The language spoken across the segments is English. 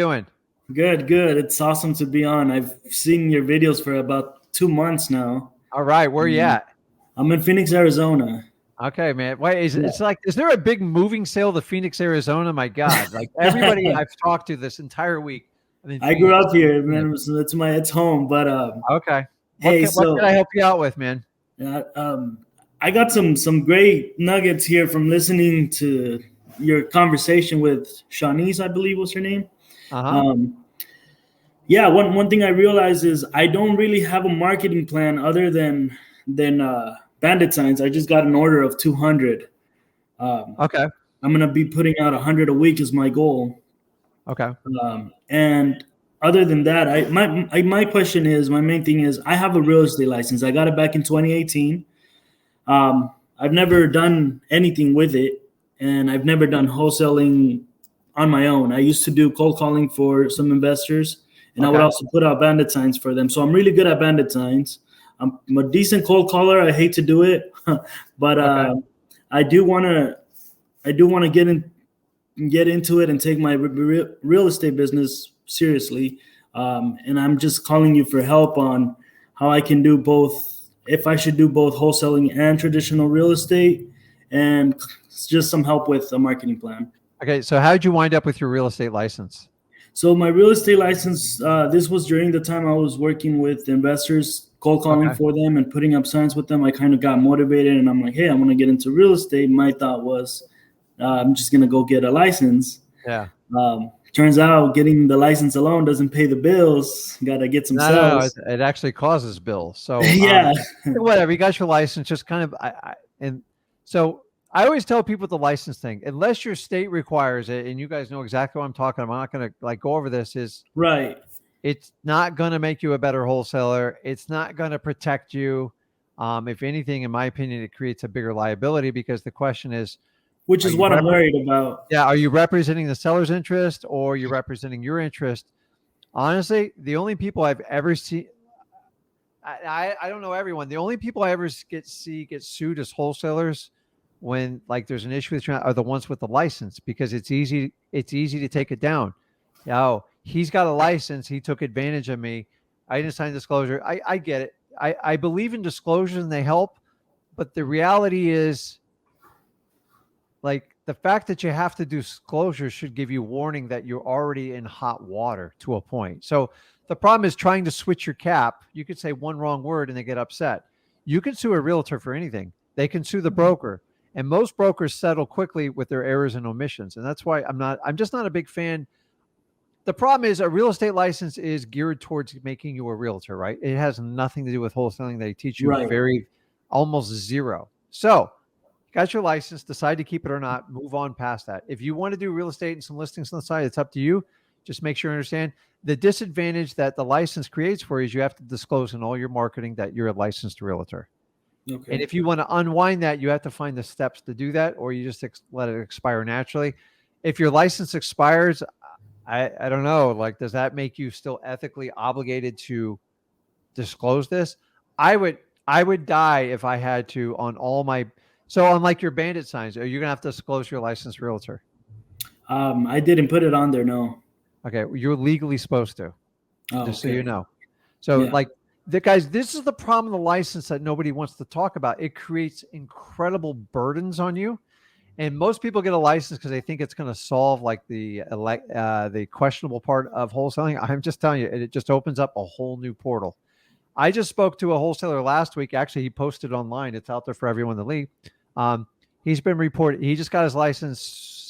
Doing? Good, good. It's awesome to be on. I've seen your videos for about 2 months now. All right, where you Um, at? I'm in Phoenix, Arizona. Okay, man. Wait, Yeah. it's like, is there a big moving sale to Phoenix, Arizona? My God, like everybody I've talked to this entire week, I'm in I grew Phoenix. up here, man. So it's home. But Okay, hey, what can I so help you out with, man? uh, um, I got some great nuggets here from listening to your conversation with Shawnee's, I believe was her name. Uh-huh. Um, yeah, one thing I realized is I don't really have a marketing plan other than bandit signs. I just got an order of 200. Um, Okay. I'm gonna be putting out 100 a week is my goal. Okay. And other than that, my question is my main thing is I have a real estate license. I got it back in 2018. I've never done anything with it, and I've never done wholesaling on my own. I used to do cold calling for some investors, and I would Okay. also put out bandit signs for them. So I'm really good at bandit signs. I'm a decent cold caller. I hate to do it, but Okay. I do want to. I do want to get into it and take my real estate business seriously. And I'm just calling you for help on how I can do both, if I should do both wholesaling and traditional real estate, and just some help with a marketing plan. Okay. So how'd you wind up with your real estate license? So my real estate license, this was during the time I was working with investors, cold calling Okay. for them and putting up signs with them. I kind of got motivated, and I'm like, hey, I want to get into real estate. My thought was, I'm just gonna go get a license. Yeah. Turns out getting the license alone doesn't pay the bills. Got to get some No. It, sales. it actually causes bills. So, Yeah, whatever. You got your license. Just kind of, and so I always tell people the license thing, unless your state requires it, and you guys know exactly what I'm talking about. I'm not going to like go over this. right. It's not going to make you a better wholesaler. It's not going to protect you. If anything, in my opinion, it creates a bigger liability because the question is, Which are is you what I'm worried about. yeah, are you representing the seller's interest or you're representing your interest? Honestly, the only people I've ever seen, I don't know everyone. The only people I ever get sued as wholesalers when like there's an issue with are the ones with the license because it's easy to take it down. Oh, he's got a license. He took advantage of me. I didn't sign disclosure. I get it. I believe in disclosures and they help, but the reality is like the fact that you have to do disclosures should give you warning that you're already in hot water to a point. So the problem is trying to switch your cap. You could say one wrong word and they get upset. You can sue a realtor for anything. They can sue the broker. And most brokers settle quickly with their errors and omissions. And that's why I'm just not a big fan. The problem is a real estate license is geared towards making you a realtor, right? It has nothing to do with wholesaling. They teach you Right. very almost zero. So got your license, decide to keep it or not, move on past that. If you want to do real estate and some listings on the side, it's up to you. Just make sure you understand the disadvantage that the license creates for you is you have to disclose in all your marketing that you're a licensed realtor. And Okay. if you want to unwind that, you have to find the steps to do that, or you just let it expire naturally. If your license expires, I don't know. Like, does that make you still ethically obligated to disclose this? I would I would die if I had to on all my. So unlike your bandit signs, are you gonna have to disclose your licensed realtor? I didn't put it on there. No. Okay, you're legally supposed to, Oh, just so you okay. know. So Yeah. like the guys, this is the problem with the license that nobody wants to talk about. It creates incredible burdens on you. And most people get a license because they think it's going to solve like the questionable part of wholesaling. I'm just telling you, it just opens up a whole new portal. I just spoke to a wholesaler last week. Actually, he posted online. It's out there for everyone to leave. Um, he's been reported. He just got his license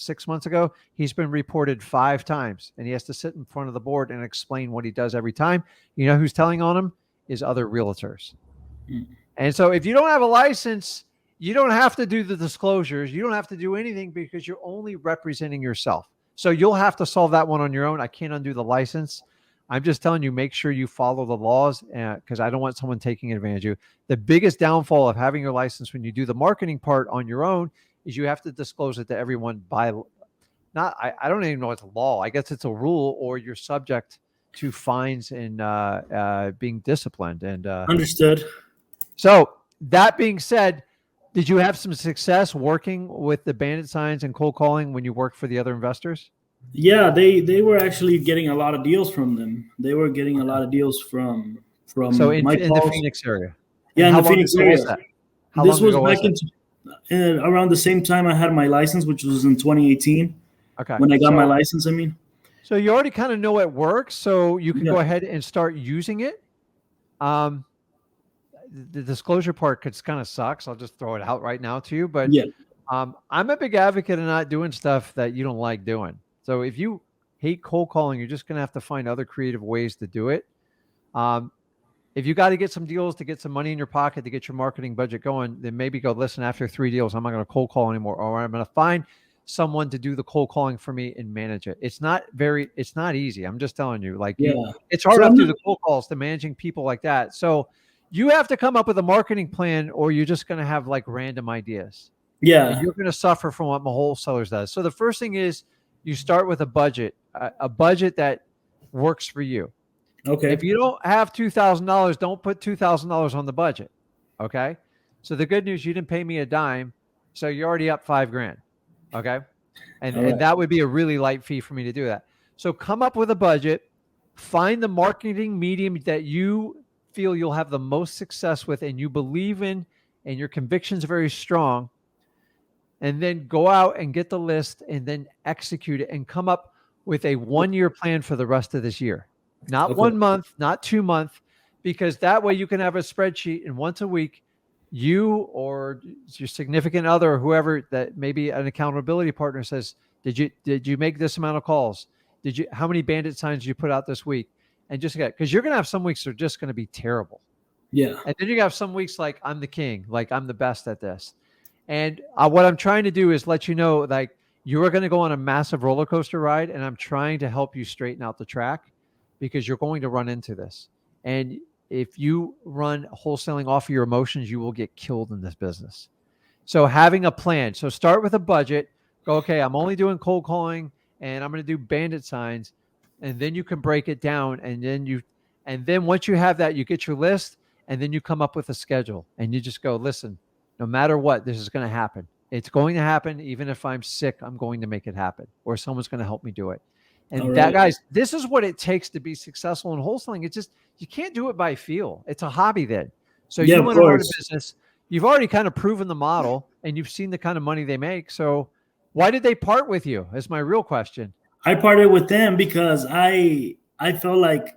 6 months ago. He's been reported 5 times, and he has to sit in front of the board and explain what he does every time. You know who's telling on him is other realtors. Mm. And so, if you don't have a license, you don't have to do the disclosures. You don't have to do anything because you're only representing yourself. So you'll have to solve that one on your own. I can't undo the license. I'm just telling you, make sure you follow the laws because I don't want someone taking advantage of you. The biggest downfall of having your license when you do the marketing part on your own is you have to disclose it to everyone by not, I don't even know it's a law. I guess it's a rule or you're subject to fines and being disciplined. And Understood. so that being said, did you have some success working with the bandit signs and cold calling when you worked for the other investors? Yeah, they were actually getting a lot of deals from them. They were getting a Okay. lot of deals So from my in the calls. Phoenix area. And Yeah, in how the long Phoenix ago was area. that? How This long was ago back was that? around the same time I had my license, which was in 2018 Okay. when I got my license. I mean, So you already kind of know it works, so you can yeah, go ahead and start using it. Um, the disclosure part could kind of sucks. I'll just throw it out right now to you, but yeah, I'm a big advocate of not doing stuff that you don't like doing. So if you hate cold calling, you're just gonna have to find other creative ways to do it. Um, if you got to get some deals to get some money in your pocket to get your marketing budget going, then maybe go listen after 3 deals. I'm not going to cold call anymore, or I'm going to find someone to do the cold calling for me and manage it. It's not easy. I'm just telling you, like yeah. it's hard So enough I'm to do not. the cold calls to managing people like that. So you have to come up with a marketing plan, or you're just going to have like random ideas and Yeah. you're going to suffer from what my wholesalers does. So the first thing is you start with a budget that works for you. If Okay. you don't have $2,000, don't put $2,000 on the budget. Okay. So the good news, you didn't pay me a dime. So you're already up 5 grand. Okay. All And right. that would be a really light fee for me to do that. So come up with a budget, find the marketing medium that you feel you'll have the most success with and you believe in, and your convictions are very strong, and then go out and get the list and then execute it and come up with a 1 year plan for the rest of this year. Not Okay. 1 month, not 2 month, because that way you can have a spreadsheet and once a week, you or your significant other or whoever that maybe an accountability partner says, did you make this amount of calls? How many bandit signs did you put out this week? And just get, because you're going to have some weeks that are just going to be terrible. Yeah. And then you have some weeks like I'm the king, like I'm the best at this. And what I'm trying to do is let you know, like, you are going to go on a massive roller coaster ride, and I'm trying to help you straighten out the track because you're going to run into this. And if you run wholesaling off of your emotions, you will get killed in this business. So having a plan. So start with a budget. Go, okay, I'm only doing cold calling and I'm going to do bandit signs. And then you can break it down. And then once you have that, you get your list and then you come up with a schedule and you just go, listen, no matter what, this is going to happen. It's going to happen. Even if I'm sick, I'm going to make it happen or someone's going to help me do it. All And that, right. guys, this is what it takes to be successful in wholesaling. It's just, you can't do it by feel. It's a hobby then. So Yeah, you of want to run a course. business, you've already kind of proven the model and you've seen the kind of money they make. So why did they part with you? Is my real question. I parted with them because I felt like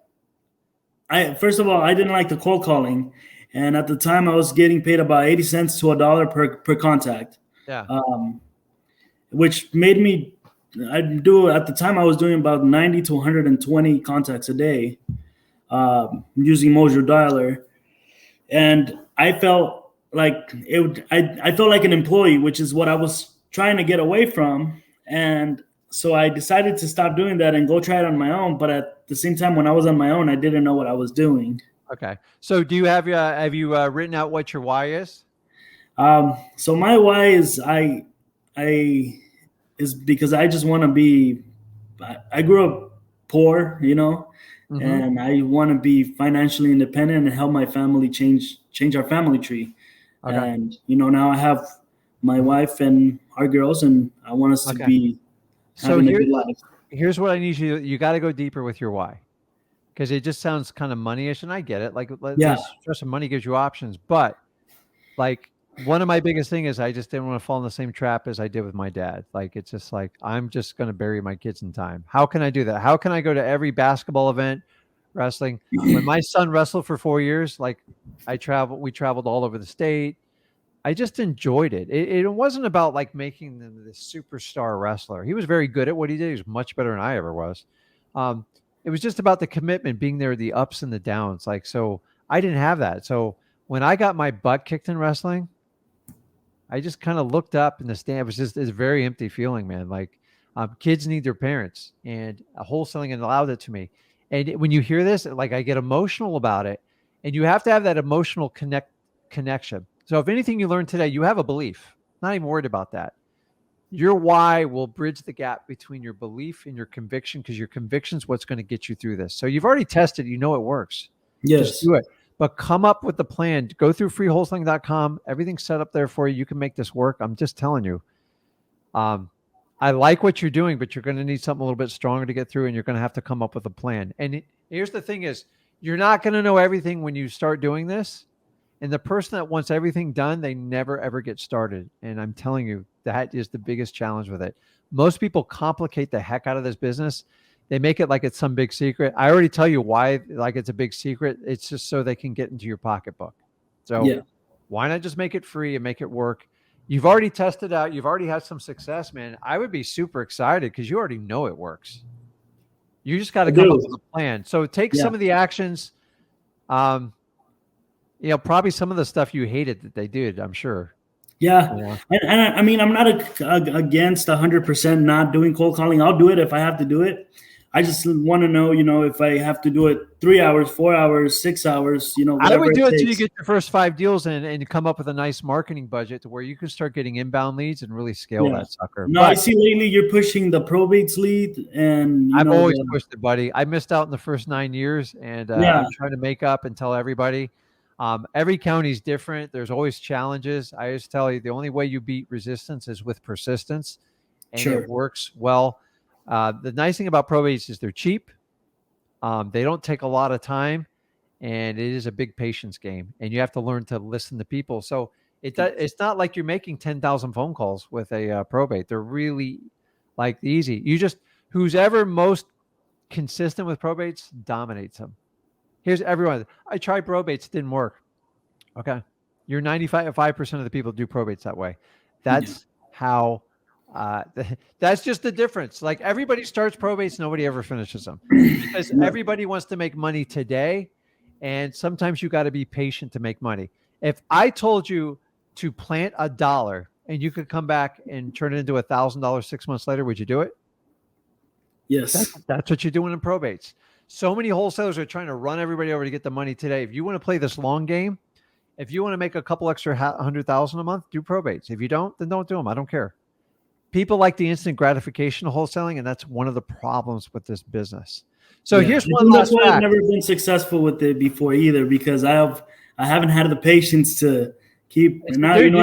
I first of all I didn't like the cold calling, and at the time I was getting paid about 80 cents to a dollar per contact, Yeah. um, which made me I do at the time I was doing about 90 to 120 contacts a day, using Mojo Dialer, and I felt like I felt like an employee, which is what I was trying to get away from, and so I decided to stop doing that and go try it on my own. But at the same time, when I was on my own, I didn't know what I was doing. Okay. So do you have you written out what your why is? So my why is I is because I just want to be. I grew up poor, Mm-hmm. and I want to be financially independent and help my family change our family tree. Okay. And now I have my wife and our girls, and I want us to Okay. be So having a good life. here's what I need you got to go deeper with your why. Because it just sounds kind of moneyish, and I get it. Like, Yeah, there's stress and money gives you options, but like one of my biggest thing is I just didn't want to fall in the same trap as I did with my dad. Like, it's just like I'm just going to bury my kids in time. How can I do that? How can I go to every basketball event, wrestling? When my son wrestled for 4 years, like we traveled all over the state. I just enjoyed it. It wasn't about like making them this superstar wrestler. He was very good at what he did. He was much better than I ever was. Um, it was just about the commitment, being there, the ups and the downs. Like, so I didn't have that. So when I got my butt kicked in wrestling, I just kind of looked up in the stand. It was just it's a very empty feeling, man. Like, kids need their parents, and wholesaling allowed it to me. And when you hear this, like I get emotional about it, and you have to have that emotional connection. So if anything you learned today, you have a belief. Not even worried about that. Your why will bridge the gap between your belief and your conviction, because your conviction is what's going to get you through this. So you've already tested, you know it works. Just yes, do it. But come up with the plan. Go through freewholesaling.com. Everything's set up there for you. You can make this work. I'm just telling you. Um, I like what you're doing, but you're going to need something a little bit stronger to get through, and you're going to have to come up with a plan. And here's the thing is, you're not going to know everything when you start doing this. And the person that wants everything done, they never ever get started. And I'm telling you, that is the biggest challenge with it. Most people complicate the heck out of this business. They make it like it's some big secret. I already tell you why, like it's a big secret. It's just so they can get into your pocketbook. So Yeah. why not just make it free and make it work? You've already tested out. You've already had some success, man. I would be super excited because you already know it works. You just got I to come up do. with a plan. So take Yeah. some of the actions. Um, probably some of the stuff you hated that they did, I'm sure. Yeah, Yeah. and I mean, I'm not against 100% not doing cold calling. I'll do it if I have to do it. I just want to know, if I have to do it 3 hours, 4 hours, 6 hours, I whatever would it do it till you takes. get your first 5 deals in and come up with a nice marketing budget to where you can start getting inbound leads and really scale Yeah. that sucker. No, I But see lately you're pushing the probates lead, and I've always the pushed it, buddy. I missed out in the first 9 years, and yeah, I'm trying to make up and tell everybody. Every county's different. There's always challenges. I always tell you the only way you beat resistance is with persistence, and it sure, works well. The nice thing about probates is they're cheap. They don't take a lot of time, and it is a big patience game. And you have to learn to listen to people. So it's not like you're making 10,000 phone calls with a probate. They're really like easy. You just who's ever most consistent with probates dominates them. Here's everyone. I tried probates, didn't work. Okay. You're 95% of the people do probates that way. yeah, That's how uh that's just the difference. Like everybody starts probates, nobody ever finishes them because yeah, everybody wants to make money today. And sometimes you got to be patient to make money. If I told you to plant $1 and you could come back and turn it into $1,000 6 months later, would you do it? yes, That's what you're doing in probates. So many wholesalers are trying to run everybody over to get the money today. If you want to play this long game, if you want to make a couple extra 100,000 a month, do probates. If you don't, then don't do them. I don't care. People like the instant gratification of wholesaling, and that's one of the problems with this business. So yeah. I here's one think that's last why I've fact. never been successful with it before either, because I haven't had the patience to keep. And now, Dude,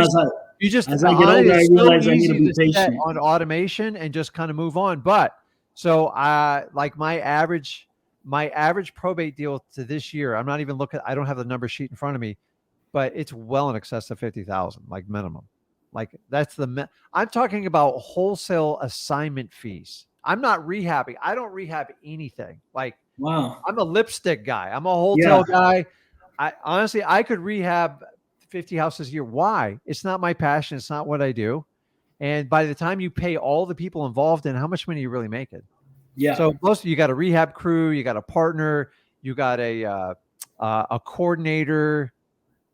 you just as I get older, I it's so realize I need to easy be to set patient. on automation and just kind of move on. But so like my average probate deal to this year, I'm not even looking, I don't have the number sheet in front of me, but it's well in excess of 50,000, like minimum. Like that's I'm talking about wholesale assignment fees. I'm not rehabbing. I don't rehab anything. Like Wow. I'm a lipstick guy. I'm a Yeah. hotel guy. I honestly, I could rehab 50 houses a year. Why? It's not my passion. It's not what I do. And by the time you pay all the people involved in, how much money are you really making? Yeah. So most of you got a rehab crew, you got a partner, you got a coordinator.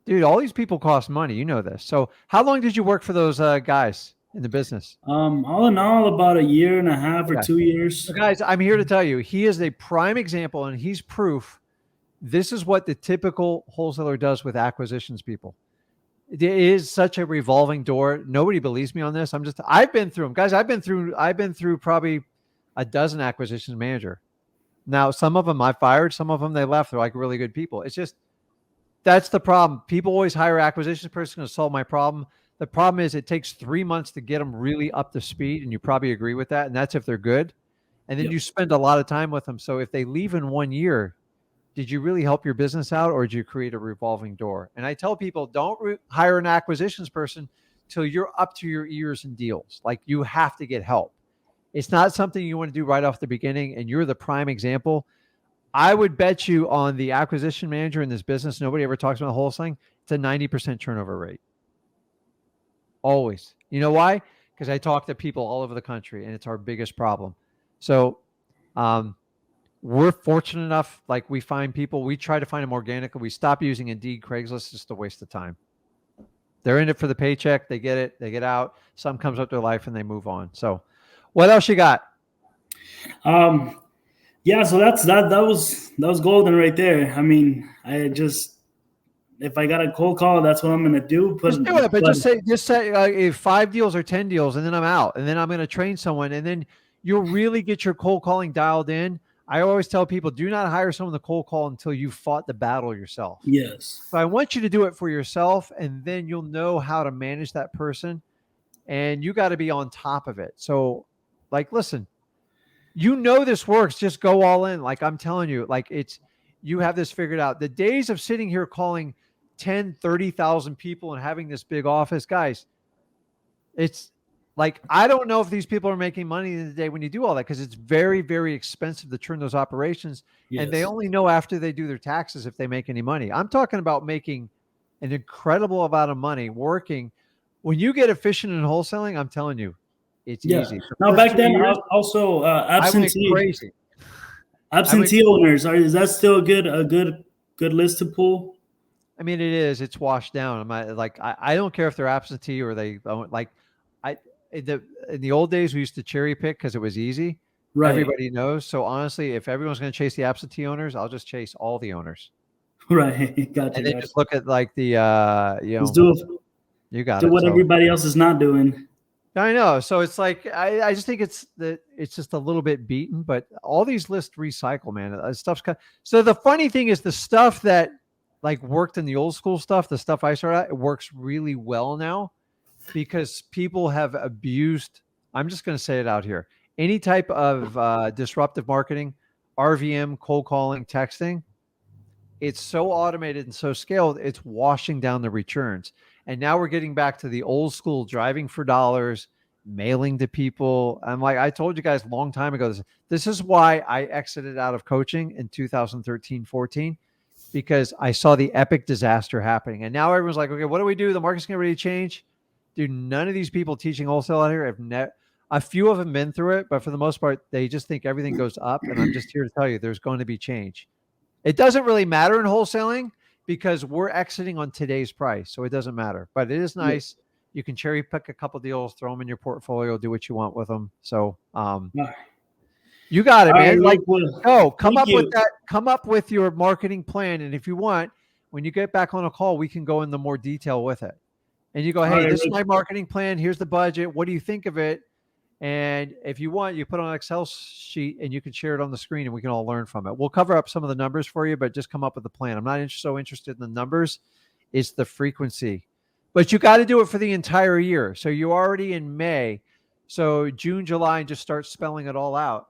Dude, all these people cost money. You know this. So how long did you work for those guys in the business? All in all, about a year and a half or Okay. 2 years. So guys, I'm here to tell you, he is a prime example and he's proof. This is what the typical wholesaler does with acquisitions people. It is such a revolving door. Nobody believes me on this. I've been through them. Guys, I've been through probably a dozen acquisitions manager. Now, some of them I fired, some of them they left. They're like really good people. It's just that's the problem. People always hire acquisitions person to solve my problem. The problem is it takes 3 months to get them really up to speed, and you probably agree with that. And that's if they're good. And then Yep. you spend a lot of time with them. So if they leave in 1 year, did you really help your business out or did you create a revolving door? And I tell people don't hire an acquisitions person till you're up to your ears in deals. Like you have to get help. It's not something you want to do right off the beginning. And you're the prime example. I would bet you on the acquisition manager in this business. Nobody ever talks about the whole thing. It's a 90% turnover rate. Always. You know why? Because I talk to people all over the country and it's our biggest problem. So, we're fortunate enough, like we find people, we try to find them organically. We stop using Indeed, Craigslist, it's just a waste of time. They're in it for the paycheck. They get it. They get out. Some comes up their life and they move on. So what else you got? Um, yeah. So that was golden right there. I mean, I just if I got a cold call, that's what I'm gonna do. Just do it, but just say 5 deals or 10 deals, and then I'm out, and then I'm going to train someone, and then you'll really get your cold calling dialed in. I always tell people, do not hire someone to cold call until you've fought the battle yourself. yes. So I want you to do it for yourself, and then you'll know how to manage that person, and you got to be on top of it. So Like, listen, you know this works. Just go all in. Like I'm telling you, like you have this figured out. The days of sitting here calling 10, 30,000 people and having this big office, guys, it's like, I don't know if these people are making money in the day when you do all that, because it's very, very expensive to turn those operations. And they Yes. only know after they do their taxes if they make any money. I'm talking about making an incredible amount of money working. When you get efficient in wholesaling, I'm telling you, it's Yeah. easy. The Now first back 2 then, years, also I went crazy. I went absentee owners is that still a good list to pull? I mean, it is. It's washed down. I don't care if they're absentee or they don't. Like, I in the old days we used to cherry pick because it was easy. Right. Everybody knows. So honestly, if everyone's going to chase the absentee owners, I'll just chase all the owners, Right. Gotcha. and then Gotcha. just look at like the Just do you got do it. what So everybody else is not doing. I know. So it's like I just think it's just a little bit beaten, but all these lists recycle, man. Stuff's kind. So the funny thing is the stuff that like worked in the old school stuff, the stuff I started out, it works really well now because people have abused. I'm just going to say it out here. Any type of disruptive marketing, RVM, cold calling, texting, it's so automated and so scaled, it's washing down the returns. And now we're getting back to the old school driving for dollars, mailing to people. I'm like, I told you guys a long time ago, this is why I exited out of coaching in 2013, 14, because I saw the epic disaster happening. And now everyone's like, okay, what do we do? The market's getting ready to change. Dude, none of these people teaching wholesale out here have a few of them been through it, but for the most part, they just think everything goes up. And I'm just here to tell you there's going to be change. It doesn't really matter in wholesaling because we're exiting on today's price. So it doesn't matter, but it is nice. You can cherry pick a couple deals, throw them in your portfolio, do what you want with them. So, you got it, All right, man. Like, Rick, well, come thank up with you. that. Come up with your marketing plan. And if you want, when you get back on a call, we can go into more detail with it. And you go, All hey, right, this is Rick. my marketing plan. Here's the budget. What do you think of it? And if you want, you put on an Excel sheet and you can share it on the screen and we can all learn from it. We'll cover up some of the numbers for you, but just come up with a plan. I'm not so interested in the numbers. It's the frequency. But you got to do it for the entire year. So you're already in May. So June, July, and just start spelling it all out.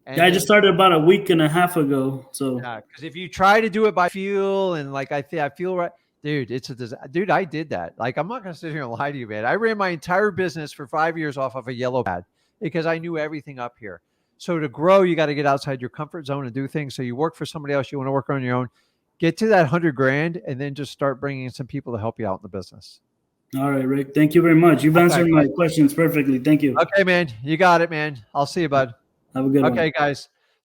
Yeah, And I just then, started about a week and a half ago. So yeah, because if you try to do it by feel and like I feel right, dude, it's a disaster. Dude, I did that. Like, I'm not gonna sit here and lie to you, man. I ran my entire business for 5 years off of a yellow pad because I knew everything up here. So to grow, you got to get outside your comfort zone and do things. So you work for somebody else, you want to work on your own. Get to that 100 grand, and then just start bringing in some people to help you out in the business. all right, Rick. Thank you very much. You've Okay, answered my questions perfectly. Thank you. okay, man, you got it, man. I'll see you, bud. Have a good one. Okay, guys.